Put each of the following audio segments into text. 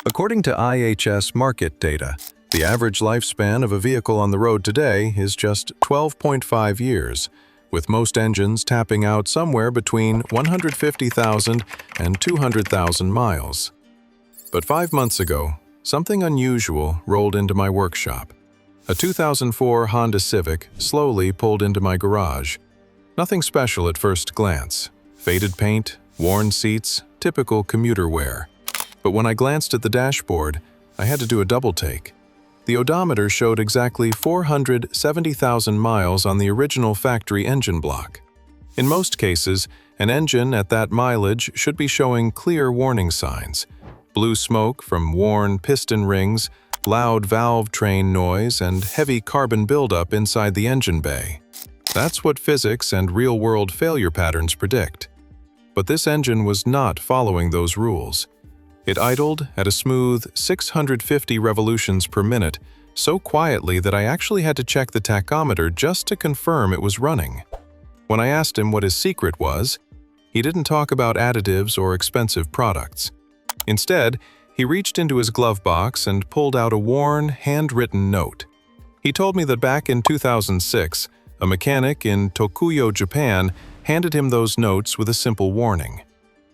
According to IHS market data, the average lifespan of a vehicle on the road today is just 12.5 years, with most engines tapping out somewhere between 150,000 and 200,000 miles. But 5 months ago, something unusual rolled into my workshop. A 2004 Honda Civic slowly pulled into my garage. Nothing special at first glance. Faded paint, worn seats, typical commuter wear. But when I glanced at the dashboard, I had to do a double take. The odometer showed exactly 470,000 miles on the original factory engine block. In most cases, an engine at that mileage should be showing clear warning signs: blue smoke from worn piston rings, loud valve train noise, and heavy carbon buildup inside the engine bay. That's what physics and real-world failure patterns predict. But this engine was not following those rules. It idled at a smooth 650 revolutions per minute, so quietly that I actually had to check the tachometer just to confirm it was running. When I asked him what his secret was, he didn't talk about additives or expensive products. Instead, he reached into his glove box and pulled out a worn, handwritten note. He told me that back in 2006, a mechanic in Tokuyo, Japan, handed him those notes with a simple warning.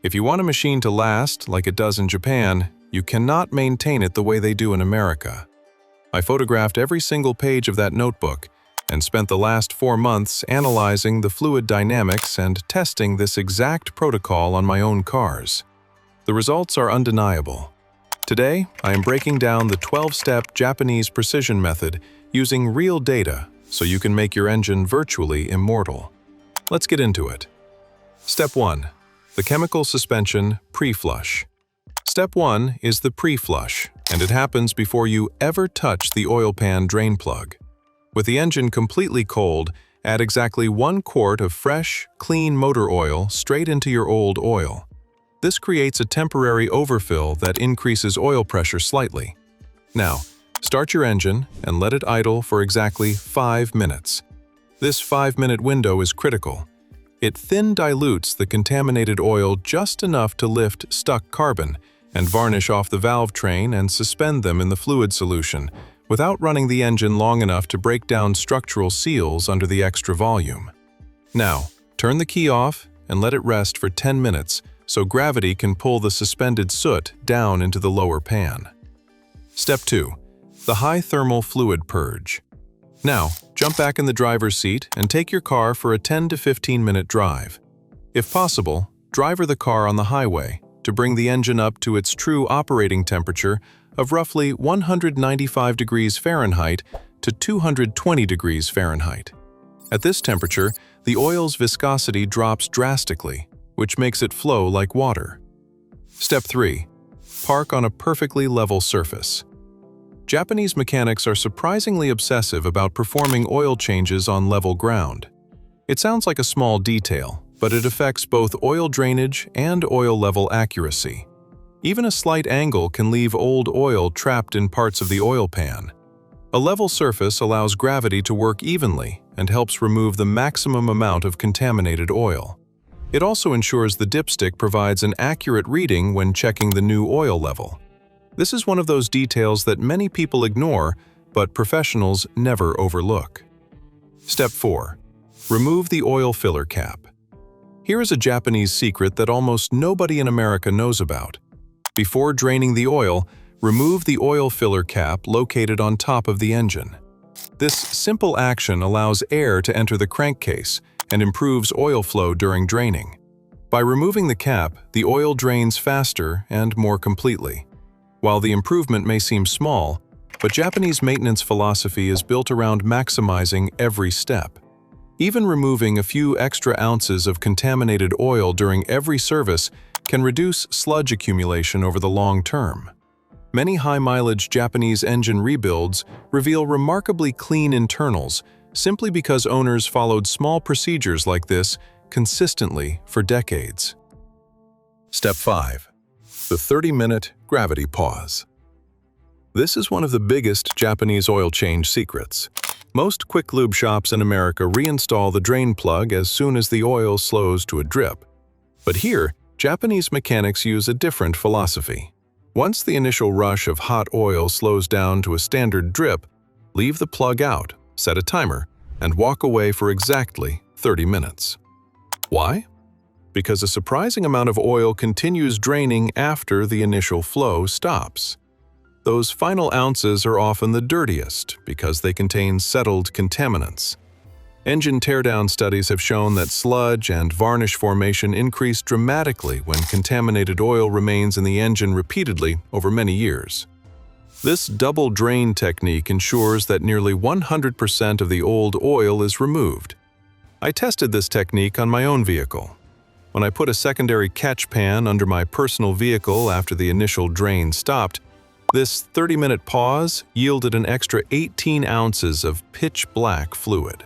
If you want a machine to last like it does in Japan, you cannot maintain it the way they do in America. I photographed every single page of that notebook and spent the last 4 months analyzing the fluid dynamics and testing this exact protocol on my own cars. The results are undeniable. Today, I am breaking down the 12-step Japanese precision method using real data so you can make your engine virtually immortal. Let's get into it. Step 1. The chemical suspension pre-flush. Step 1 is the pre-flush, and it happens before you ever touch the oil pan drain plug. With the engine completely cold, add exactly 1 quart of fresh, clean motor oil straight into your old oil. This creates a temporary overfill that increases oil pressure slightly. Now, start your engine and let it idle for exactly 5 minutes. This 5-minute window is critical. It thin dilutes the contaminated oil just enough to lift stuck carbon and varnish off the valve train and suspend them in the fluid solution without running the engine long enough to break down structural seals under the extra volume. Now, turn the key off and let it rest for 10 minutes so gravity can pull the suspended soot down into the lower pan. Step 2. The high thermal fluid purge. Now, jump back in the driver's seat and take your car for a 10 to 15-minute drive. If possible, drive the car on the highway to bring the engine up to its true operating temperature of roughly 195 degrees Fahrenheit to 220 degrees Fahrenheit. At this temperature, the oil's viscosity drops drastically, which makes it flow like water. Step 3. Park on a perfectly level surface. Japanese mechanics are surprisingly obsessive about performing oil changes on level ground. It sounds like a small detail, but it affects both oil drainage and oil level accuracy. Even a slight angle can leave old oil trapped in parts of the oil pan. A level surface allows gravity to work evenly and helps remove the maximum amount of contaminated oil. It also ensures the dipstick provides an accurate reading when checking the new oil level. This is one of those details that many people ignore, but professionals never overlook. Step 4. Remove the oil filler cap. Here is a Japanese secret that almost nobody in America knows about. Before draining the oil, remove the oil filler cap located on top of the engine. This simple action allows air to enter the crankcase and improves oil flow during draining. By removing the cap, the oil drains faster and more completely. While the improvement may seem small, but Japanese maintenance philosophy is built around maximizing every step. Even removing a few extra ounces of contaminated oil during every service can reduce sludge accumulation over the long term. Many high-mileage Japanese engine rebuilds reveal remarkably clean internals simply because owners followed small procedures like this consistently for decades. Step 5. The 30-minute gravity pause. This is one of the biggest Japanese oil change secrets. Most quick lube shops in America reinstall the drain plug as soon as the oil slows to a drip. But here, Japanese mechanics use a different philosophy. Once the initial rush of hot oil slows down to a standard drip, leave the plug out, set a timer, and walk away for exactly 30 minutes. Why? Because a surprising amount of oil continues draining after the initial flow stops. Those final ounces are often the dirtiest because they contain settled contaminants. Engine teardown studies have shown that sludge and varnish formation increase dramatically when contaminated oil remains in the engine repeatedly over many years. This double drain technique ensures that nearly 100% of the old oil is removed. I tested this technique on my own vehicle. When I put a secondary catch pan under my personal vehicle after the initial drain stopped, this 30-minute pause yielded an extra 18 ounces of pitch-black fluid.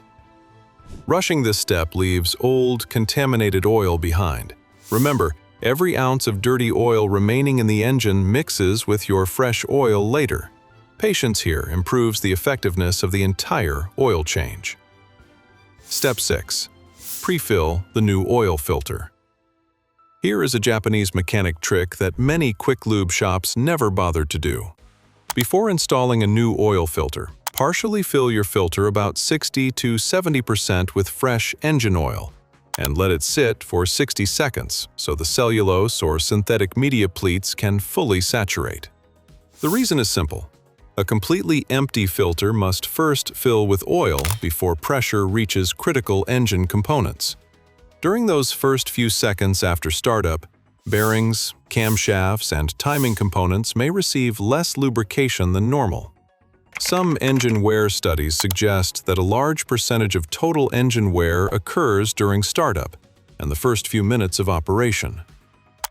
Rushing this step leaves old, contaminated oil behind. Remember, every ounce of dirty oil remaining in the engine mixes with your fresh oil later. Patience here improves the effectiveness of the entire oil change. Step 6. Pre-fill the new oil filter. Here is a Japanese mechanic trick that many quick lube shops never bothered to do. Before installing a new oil filter, partially fill your filter about 60 to 70% with fresh engine oil and let it sit for 60 seconds so the cellulose or synthetic media pleats can fully saturate. The reason is simple. A completely empty filter must first fill with oil before pressure reaches critical engine components. During those first few seconds after startup, bearings, camshafts, and timing components may receive less lubrication than normal. Some engine wear studies suggest that a large percentage of total engine wear occurs during startup and the first few minutes of operation.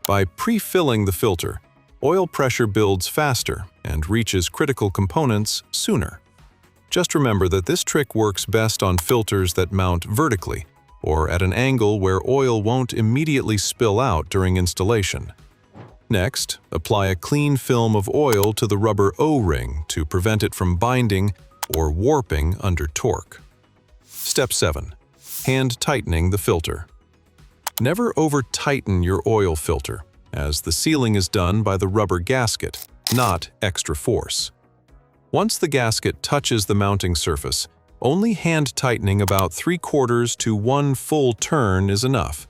By pre-filling the filter, oil pressure builds faster and reaches critical components sooner. Just remember that this trick works best on filters that mount vertically or at an angle where oil won't immediately spill out during installation. Next, apply a clean film of oil to the rubber O-ring to prevent it from binding or warping under torque. Step 7. Hand tightening the filter. Never over-tighten your oil filter, as the sealing is done by the rubber gasket, not extra force. Once the gasket touches the mounting surface, only hand tightening about 3/4 to 1 full turn is enough.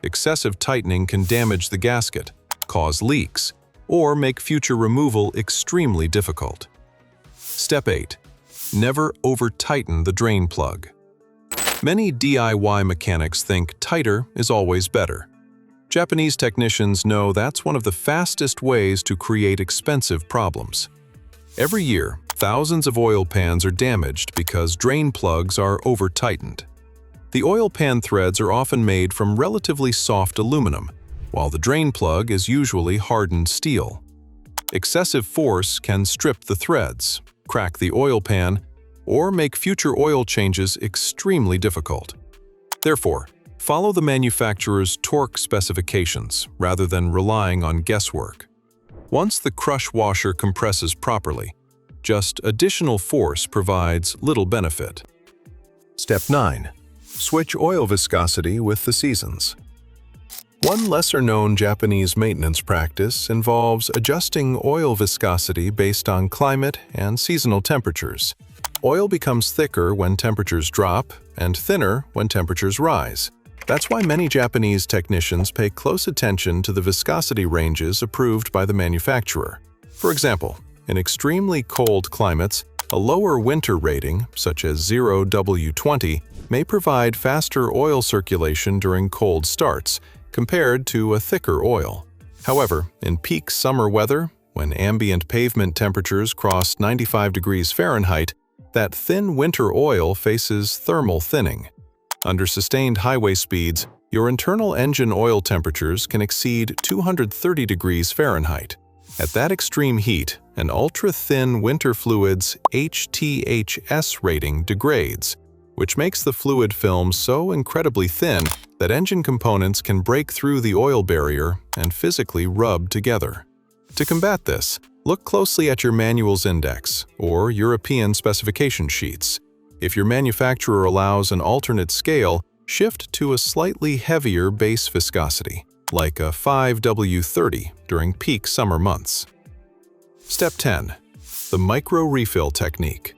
Excessive tightening can damage the gasket, cause leaks, or make future removal extremely difficult. Step 8. Never over-tighten the drain plug. Many DIY mechanics think tighter is always better. Japanese technicians know that's one of the fastest ways to create expensive problems. Every year, thousands of oil pans are damaged because drain plugs are over-tightened. The oil pan threads are often made from relatively soft aluminum, while the drain plug is usually hardened steel. Excessive force can strip the threads, crack the oil pan, or make future oil changes extremely difficult. Therefore, follow the manufacturer's torque specifications rather than relying on guesswork. Once the crush washer compresses properly, just additional force provides little benefit. Step 9. Switch oil viscosity with the seasons. One lesser-known Japanese maintenance practice involves adjusting oil viscosity based on climate and seasonal temperatures. Oil becomes thicker when temperatures drop and thinner when temperatures rise. That's why many Japanese technicians pay close attention to the viscosity ranges approved by the manufacturer. For example, in extremely cold climates, a lower winter rating, such as 0W20, may provide faster oil circulation during cold starts, compared to a thicker oil. However, in peak summer weather, when ambient pavement temperatures cross 95 degrees Fahrenheit, that thin winter oil faces thermal thinning. Under sustained highway speeds, your internal engine oil temperatures can exceed 230 degrees Fahrenheit. At that extreme heat, an ultra-thin winter fluid's HTHS rating degrades, which makes the fluid film so incredibly thin that engine components can break through the oil barrier and physically rub together. To combat this, look closely at your manual's index or European specification sheets. If your manufacturer allows an alternate scale, shift to a slightly heavier base viscosity. like a 5W30 during peak summer months. Step 10. The micro refill technique.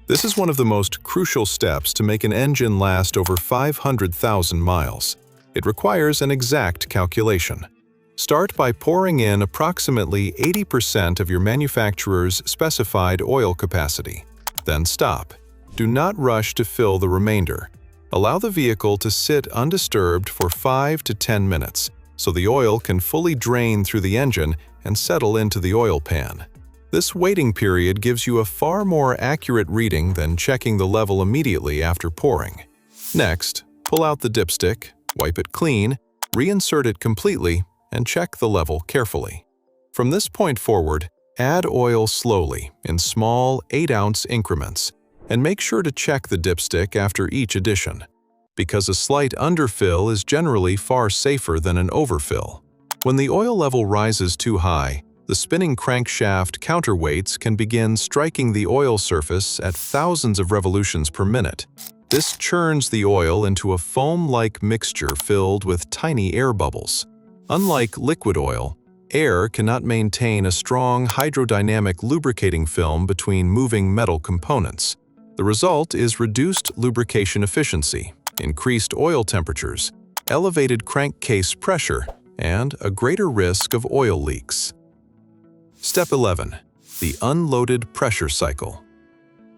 This is one of the most crucial steps to make an engine last over 500,000 miles. It requires an exact calculation. Start by pouring in approximately 80% of your manufacturer's specified oil capacity. Then stop. Do not rush to fill the remainder. Allow the vehicle to sit undisturbed for 5 to 10 minutes so the oil can fully drain through the engine and settle into the oil pan. This waiting period gives you a far more accurate reading than checking the level immediately after pouring. Next, pull out the dipstick, wipe it clean, reinsert it completely, and check the level carefully. From this point forward, add oil slowly in small 8-ounce increments, and make sure to check the dipstick after each addition, because a slight underfill is generally far safer than an overfill. When the oil level rises too high, the spinning crankshaft counterweights can begin striking the oil surface at thousands of revolutions per minute. This churns the oil into a foam-like mixture filled with tiny air bubbles. Unlike liquid oil, air cannot maintain a strong hydrodynamic lubricating film between moving metal components. The result is reduced lubrication efficiency, increased oil temperatures, elevated crankcase pressure, and a greater risk of oil leaks. Step 11. The unloaded pressure cycle.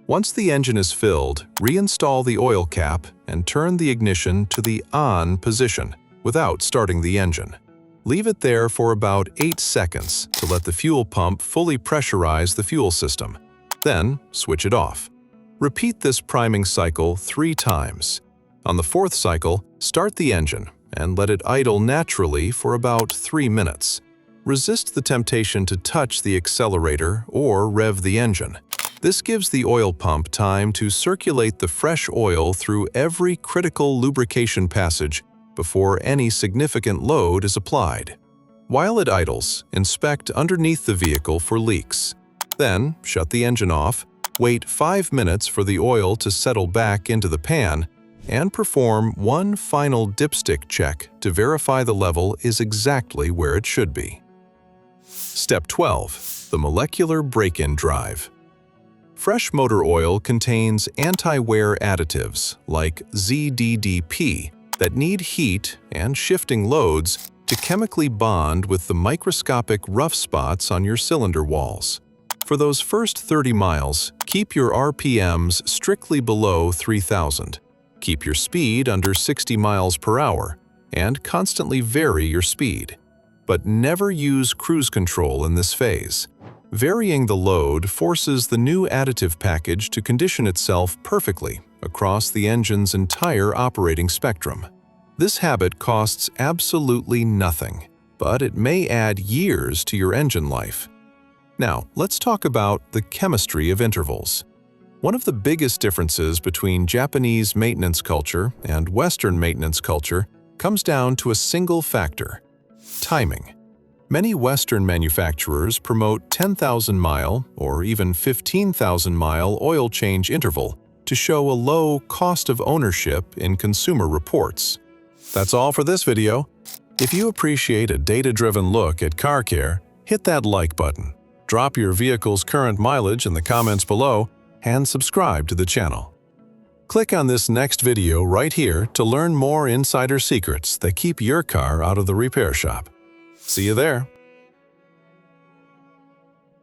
Once the engine is filled, reinstall the oil cap and turn the ignition to the on position without starting the engine. Leave it there for about 8 seconds to let the fuel pump fully pressurize the fuel system. Then, switch it off. Repeat this priming cycle 3 times. On the 4th cycle, start the engine and let it idle naturally for about 3 minutes. Resist the temptation to touch the accelerator or rev the engine. This gives the oil pump time to circulate the fresh oil through every critical lubrication passage before any significant load is applied. While it idles, inspect underneath the vehicle for leaks. Then, shut the engine off, wait 5 minutes for the oil to settle back into the pan, and perform one final dipstick check to verify the level is exactly where it should be. Step 12. The molecular break-in drive. Fresh motor oil contains anti-wear additives like ZDDP that need heat and shifting loads to chemically bond with the microscopic rough spots on your cylinder walls. For those first 30 miles, keep your RPMs strictly below 3,000. Keep your speed under 60 miles per hour, and constantly vary your speed. But never use cruise control in this phase. Varying the load forces the new additive package to condition itself perfectly across the engine's entire operating spectrum. This habit costs absolutely nothing, but it may add years to your engine life. Now, let's talk about the chemistry of intervals. One of the biggest differences between Japanese maintenance culture and Western maintenance culture comes down to a single factor: timing. Many Western manufacturers promote 10,000-mile or even 15,000-mile oil change interval to show a low cost of ownership in consumer reports. That's all for this video. If you appreciate a data-driven look at car care, hit that like button, drop your vehicle's current mileage in the comments below, and subscribe to the channel. Click on this next video right here to learn more insider secrets that keep your car out of the repair shop. See you there.